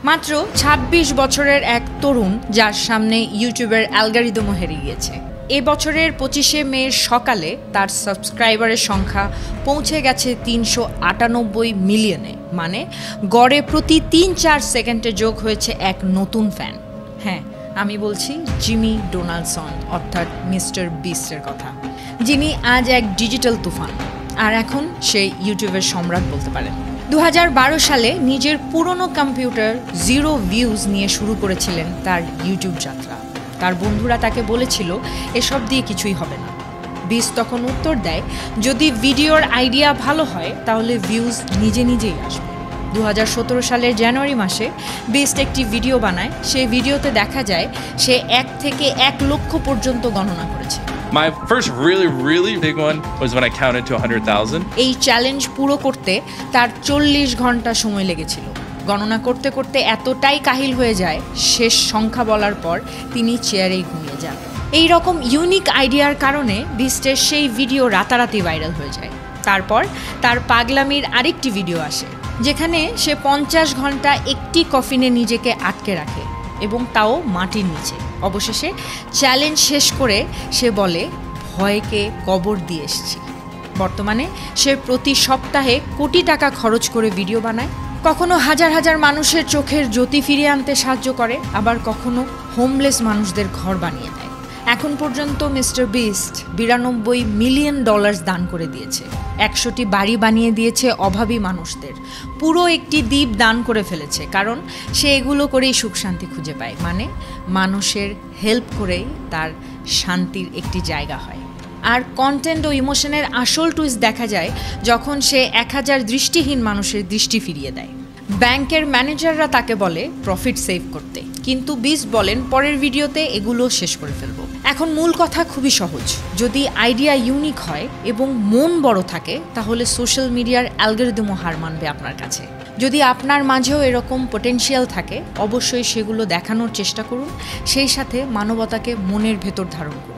মাত্র ২৬ বছরের এক তরুণ যার সামনে ইউটিউবের অ্যালগরিদমও হেরে গিয়েছে। এ বছরের ২৫শে মে সকালে তার সাবস্ক্রাইবারের সংখ্যা পৌঁছে গেছে ৩৯৮ মিলিয়নে, মানে গড়ে প্রতি ৩-৪ সেকেন্ডে যোগ হয়েছে এক নতুন ফ্যান। হ্যাঁ, আমি বলছি জিমি ডোনাল্ডসন অর্থাৎ মিস্টার বিস্টের কথা, যিনি আজ এক ডিজিটাল তুফান, আর এখন সেই ইউটিউবের সম্রাট বলতে পারেন। ২০১২ সালে নিজের পুরনো কম্পিউটার 0 ভিউজ নিয়ে শুরু করেছিলেন তার ইউটিউব যাত্রা। তার বন্ধুরা তাকে বলেছিল এসব দিয়ে কিছুই হবে না। বিস্ট তখন উত্তর দেয়, যদি ভিডিওর আইডিয়া ভালো হয় তাহলে ভিউজ নিজে নিজেই আসবে। ২০১৭ সালের জানুয়ারি মাসে বিস্ট একটি ভিডিও বানায়। সেই ভিডিওতে দেখা যায় সে ১ থেকে ১ লক্ষ পর্যন্ত গণনা করেছে। My first really big one was when I counted to 100,000. এই চ্যালেঞ্জ পুরো করতে তার ৪০ ঘন্টা সময় লেগেছিল। গণনা করতে করতে এতটাই কাহিল হয়ে যায়, শেষ সংখ্যা বলার পর তিনি চেয়ারেই ঘুমিয়ে যান। এই রকম ইউনিক আইডিয়ার কারণে বিস্টের সেই ভিডিও রাতারাতি ভাইরাল হয়ে যায়। তারপর তার পাগলামির আরেকটি ভিডিও আসে, যেখানে সে ৫০ ঘন্টা একটি কফিনে নিজেকে আটকে রাখে, এবং তাও মাটির নিচে। অবশেষে চ্যালেঞ্জ শেষ করে সে বলে, ভয়কে কবর দিয়ে এসেছি। বর্তমানে সে প্রতি সপ্তাহে কোটি টাকা খরচ করে ভিডিও বানায়। কখনো হাজার হাজার মানুষের চোখের জ্যোতি ফিরিয়ে আনতে সাহায্য করে, আবার কখনো হোমলেস মানুষদের ঘর বানিয়ে দেয়। এখন পর্যন্ত মিস্টার বিস্ট $92 মিলিয়ন দান করে দিয়েছে। ১০০টি বাড়ি বানিয়ে দিয়েছে অভাবী মানুষদের। পুরো একটি দ্বীপ দান করে ফেলেছে, কারণ সে এগুলো করেই সুখ শান্তি খুঁজে পায়। মানে মানুষের হেল্প করেই তার শান্তির একটি জায়গা হয়। আর কন্টেন্ট ও ইমোশনের আসল টুইস্ট দেখা যায় যখন সে ১০০০ দৃষ্টিহীন মানুষের দৃষ্টি ফিরিয়ে দেয়। ব্যাংকের ম্যানেজাররা তাকে বলে প্রফিট সেভ করতে, কিন্তু বিস্ট বলেন পরের ভিডিওতে এগুলো শেষ করে ফেলবো। এখন মূল কথা খুবই সহজ, যদি আইডিয়া ইউনিক হয় এবং মন বড় থাকে, তাহলে সোশ্যাল মিডিয়ার অ্যালগরিদমও হার মানবে আপনার কাছে। যদি আপনার মাঝেও এরকম পটেনশিয়াল থাকে, অবশ্যই সেগুলো দেখানোর চেষ্টা করুন, সেই সাথে মানবতাকে মনের ভেতর ধারণ করুন।